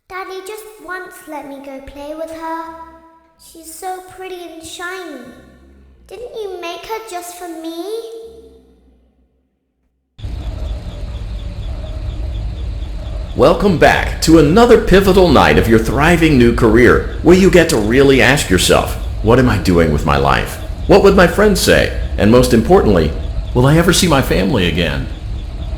Daddy just once let me go play with her. She's so pretty and shiny. Didn't you make her just for me? Welcome back to another pivotal night of your thriving new career, where you get to really ask yourself, what am I doing with my life? What would my friends say? And most importantly, will I ever see my family again?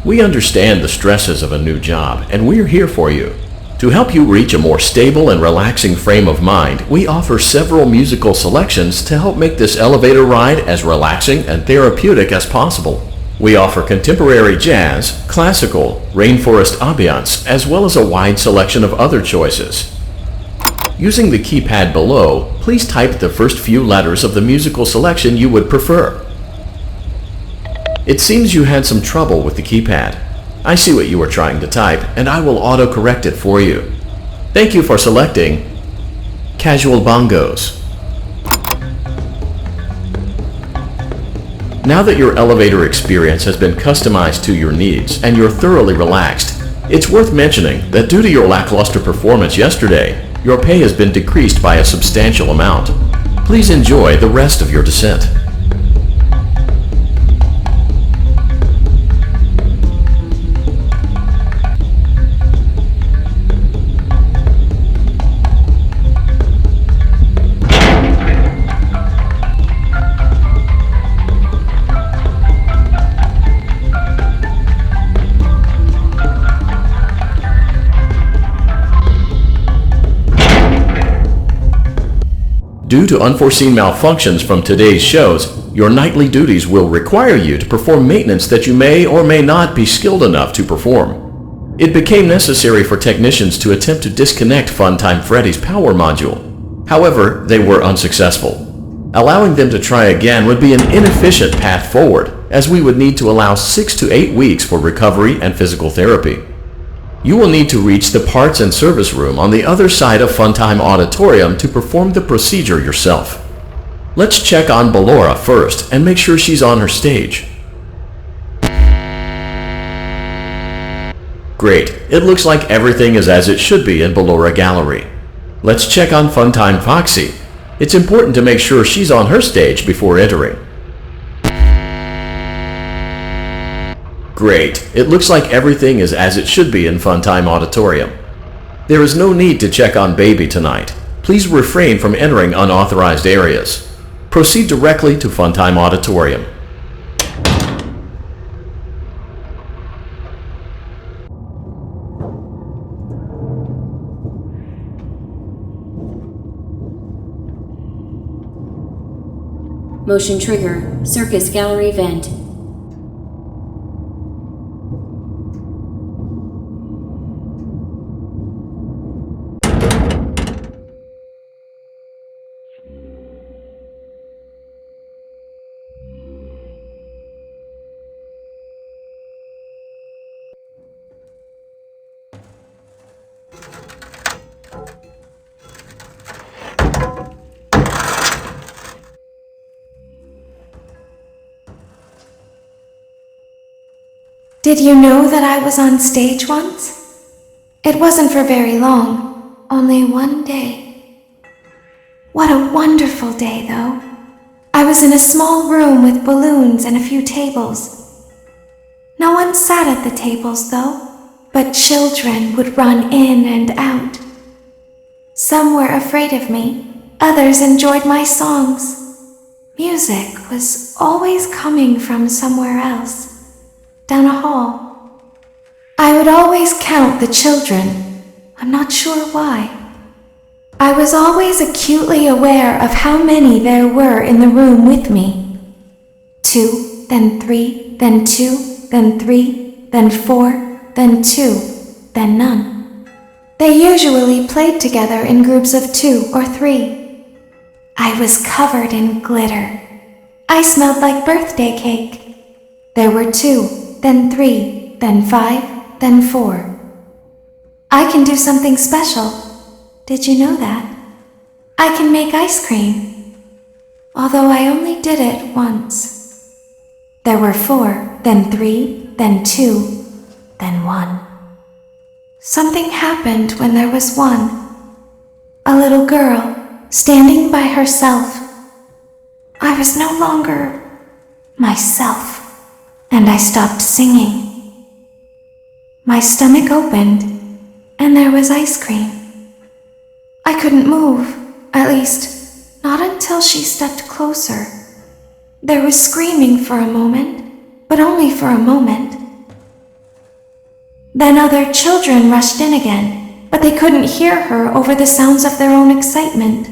We understand the stresses of a new job, and we're here for you. To help you reach a more stable and relaxing frame of mind, we offer several musical selections to help make this elevator ride as relaxing and therapeutic as possible. We offer contemporary jazz, classical, rainforest ambiance, as well as a wide selection of other choices. Using the keypad below, please type the first few letters of the musical selection you would prefer. It seems you had some trouble with the keypad. I see what you were trying to type, and I will auto-correct it for you. Thank you for selecting Casual Bongos. Now that your elevator experience has been customized to your needs and you're thoroughly relaxed, it's worth mentioning that due to your lackluster performance yesterday, your pay has been decreased by a substantial amount. Please enjoy the rest of your descent. Due to unforeseen malfunctions from today's shows, your nightly duties will require you to perform maintenance that you may or may not be skilled enough to perform. It became necessary for technicians to attempt to disconnect Funtime Freddy's power module. However, they were unsuccessful. Allowing them to try again would be an inefficient path forward, as we would need to allow 6 to 8 weeks for recovery and physical therapy. You will need to reach the parts and service room on the other side of Funtime Auditorium to perform the procedure yourself. Let's check on Ballora first and make sure she's on her stage. Great, it looks like everything is as it should be in Ballora Gallery. Let's check on Funtime Foxy. It's important to make sure she's on her stage before entering. Great. It looks like everything is as it should be in Funtime Auditorium. There is no need to check on Baby tonight. Please refrain from entering unauthorized areas. Proceed directly to Funtime Auditorium. Motion trigger, Circus Gallery vent. Did you know that I was on stage once? It wasn't for very long, only one day. What a wonderful day, though. I was in a small room with balloons and a few tables. No one sat at the tables, though, but children would run in and out. Some were afraid of me, others enjoyed my songs. Music was always coming from somewhere else. Down a hall. I would always count the children. I'm not sure why. I was always acutely aware of how many there were in the room with me. 2, then 3, then 2, then 3, then 4, then 2, then none. They usually played together in groups of 2 or 3. I was covered in glitter. I smelled like birthday cake. There were 2. Then 3, then 5, then 4. I can do something special. Did you know that? I can make ice cream. Although I only did it once. There were 4, then 3, then 2, then 1. Something happened when there was one. A little girl, standing by herself. I was no longer myself, and I stopped singing. My stomach opened, and there was ice cream. I couldn't move, at least, not until she stepped closer. There was screaming for a moment, but only for a moment. Then other children rushed in again, but they couldn't hear her over the sounds of their own excitement.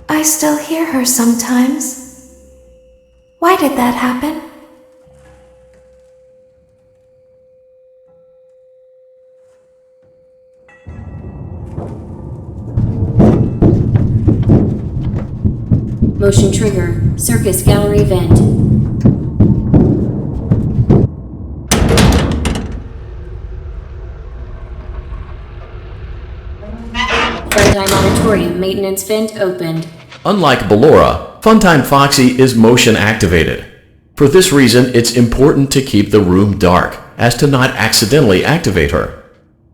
I still hear her sometimes. Why did that happen? Motion trigger, circus gallery vent. Funtime auditorium maintenance vent opened. Unlike Ballora, Funtime Foxy is motion activated. For this reason, it's important to keep the room dark, as to not accidentally activate her.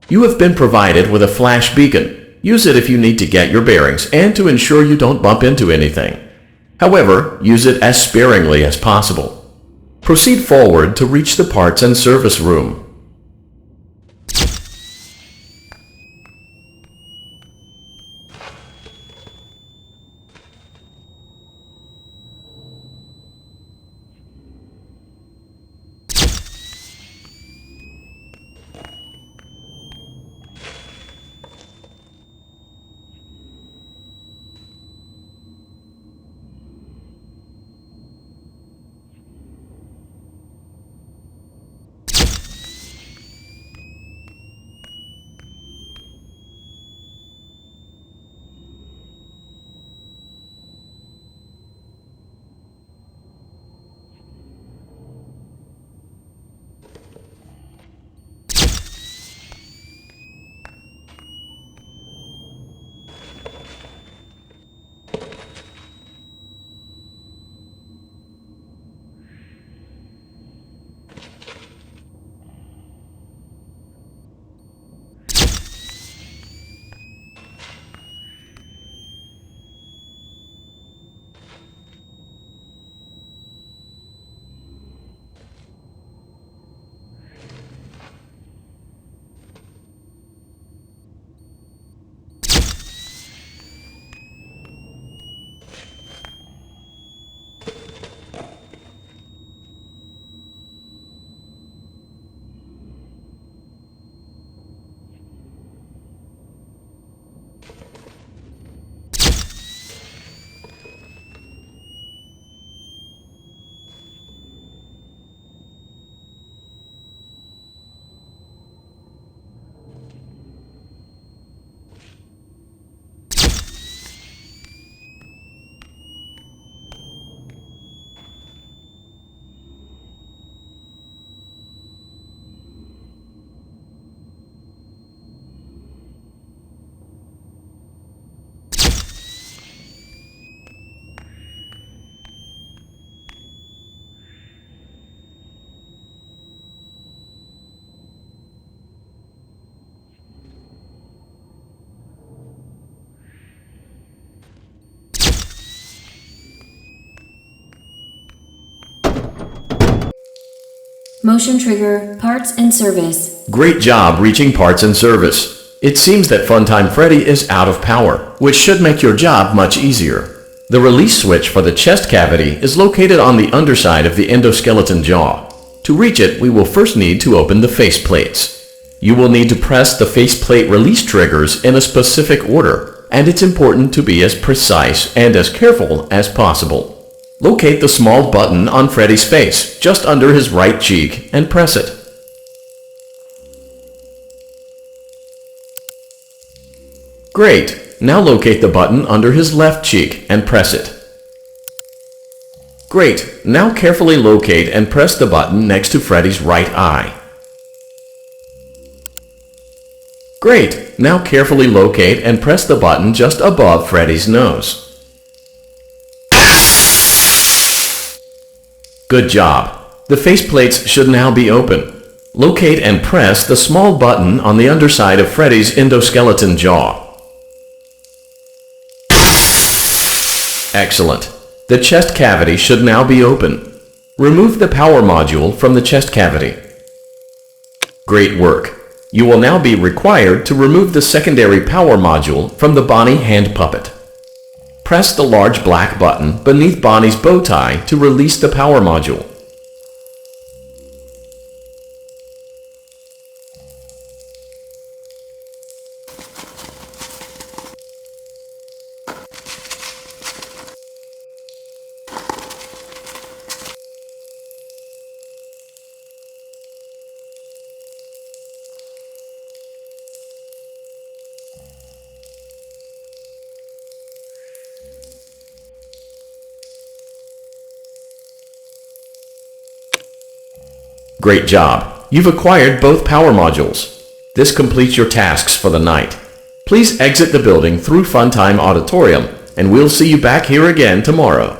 You have been provided with a flash beacon. Use it if you need to get your bearings and to ensure you don't bump into anything. However, use it as sparingly as possible. Proceed forward to reach the parts and service room. Motion trigger, parts and service. Great job reaching parts and service. It seems that Funtime Freddy is out of power, which should make your job much easier. The release switch for the chest cavity is located on the underside of the endoskeleton jaw. To reach it, we will first need to open the faceplates. You will need to press the faceplate release triggers in a specific order, and it's important to be as precise and as careful as possible. Locate the small button on Freddy's face, just under his right cheek, and press it. Great! Now locate the button under his left cheek and press it. Great! Now carefully locate and press the button next to Freddy's right eye. Great! Now carefully locate and press the button just above Freddy's nose. Good job! The faceplates should now be open. Locate and press the small button on the underside of Freddy's endoskeleton jaw. Excellent. The chest cavity should now be open. Remove the power module from the chest cavity. Great work. You will now be required to remove the secondary power module from the Bonnie hand puppet. Press the large black button beneath Bonnie's bow tie to release the power module. Great job! You've acquired both power modules. This completes your tasks for the night. Please exit the building through Funtime Auditorium, and we'll see you back here again tomorrow.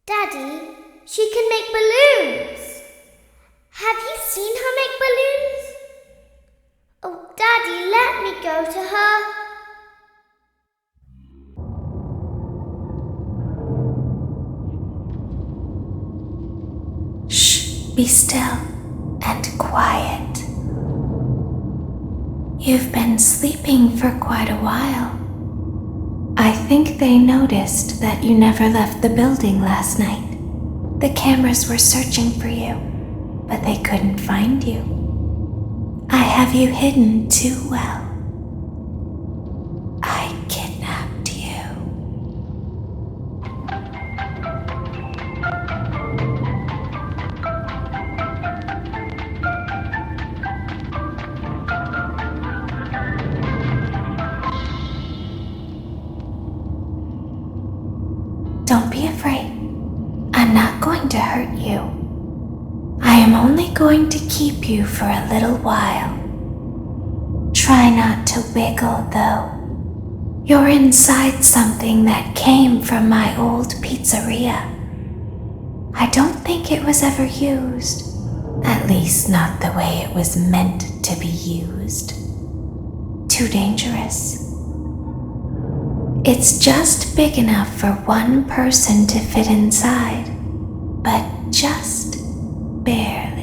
Daddy, she can make balloons. Have you seen her make balloons? Oh, Daddy, let me go to her. Shh, be still and quiet. You've been sleeping for quite a while. I think they noticed that you never left the building last night. The cameras were searching for you, but they couldn't find you. I have you hidden too well. I kidnapped you. Don't be afraid. I'm not going to hurt you. I am only going to keep you for a little while. Try not to wiggle, though. You're inside something that came from my old pizzeria. I don't think it was ever used. At least not the way it was meant to be used. Too dangerous. It's just big enough for one person to fit inside, but just barely.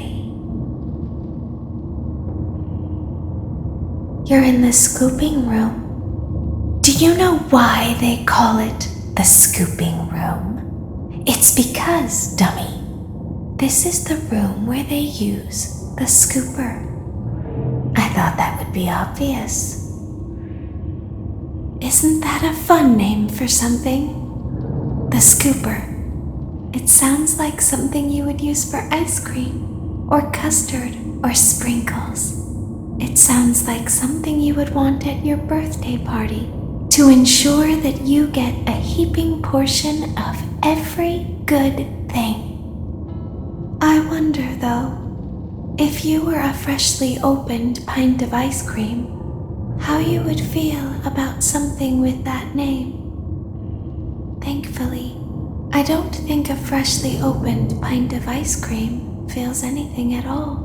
You're in the scooping room. Do you know why they call it the scooping room. It's because, dummy, this is the room where they use the scooper. I thought that would be obvious. Isn't that a fun name for something? The scooper. It sounds like something you would use for ice cream, or custard, or sprinkles. It sounds like something you would want at your birthday party to ensure that you get a heaping portion of every good thing. I wonder, though, if you were a freshly opened pint of ice cream, how you would feel about something with that name. Thankfully, I don't think a freshly opened pint of ice cream feels anything at all.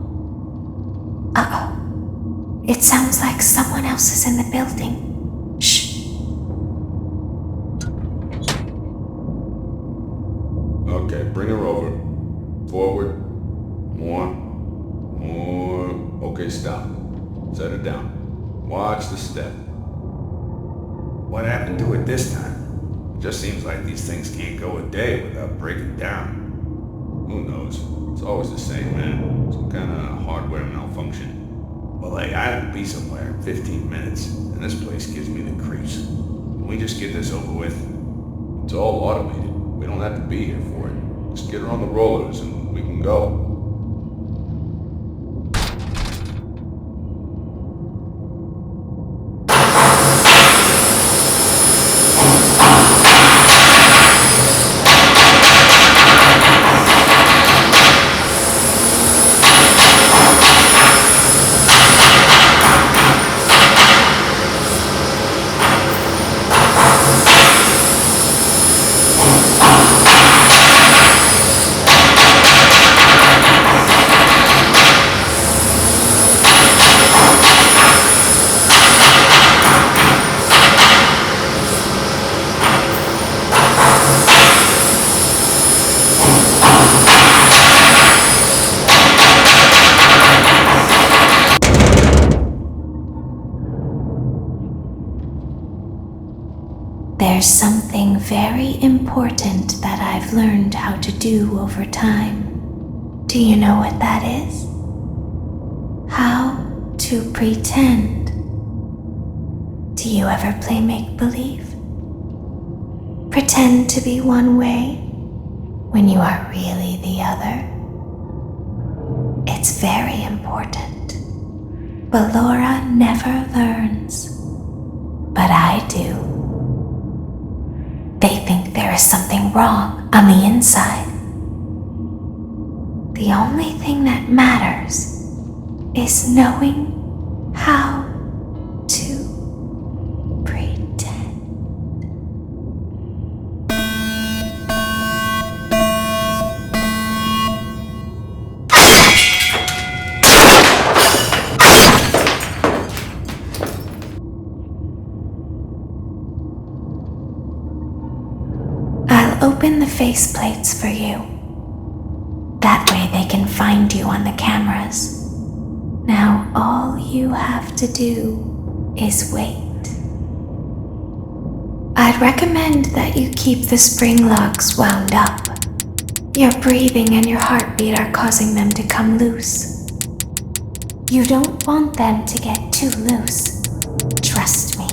Uh-oh. It sounds like someone else is in the building. Shh. Okay, bring her over. Forward. More. Okay, stop. Set her down. Watch the step. What happened to it this time? It just seems like these things can't go a day without breaking down. Who knows? It's always the same, man. Some kind of hardware malfunction. Well, hey, I have to be somewhere in 15 minutes, and this place gives me the creeps. Can we just get this over with? It's all automated. We don't have to be here for it. Just get her on the rollers and we can go. There's something very important that I've learned how to do over time. Do you know what that is? How to pretend. Do you ever play make-believe? Pretend to be one way when you are really the other. It's very important. But Laura never learns. But I do. They think there is something wrong on the inside. The only thing that matters is knowing how to pretend. I'll open the faceplates for you. That way they can find you on the cameras. Now all you have to do is wait. I'd recommend that you keep the spring locks wound up. Your breathing and your heartbeat are causing them to come loose. You don't want them to get too loose. Trust me.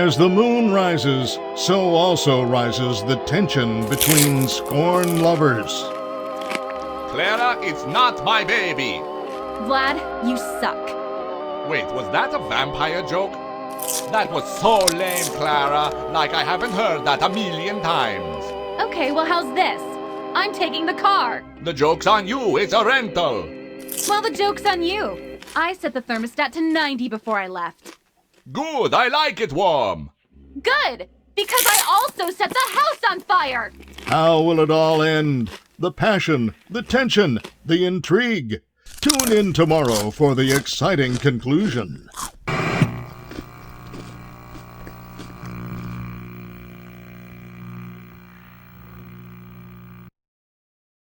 As the moon rises, so also rises the tension between scorned lovers. Clara, it's not my baby. Vlad, you suck. Wait, was that a vampire joke? That was so lame, Clara. Like I haven't heard that a million times. Okay, well, how's this? I'm taking the car. The joke's on you. It's a rental. Well, the joke's on you. I set the thermostat to 90 before I left. Good. I like it warm. Good, because I also set the house on fire. How will it all end? The passion, the tension, the intrigue. Tune in tomorrow for the exciting conclusion.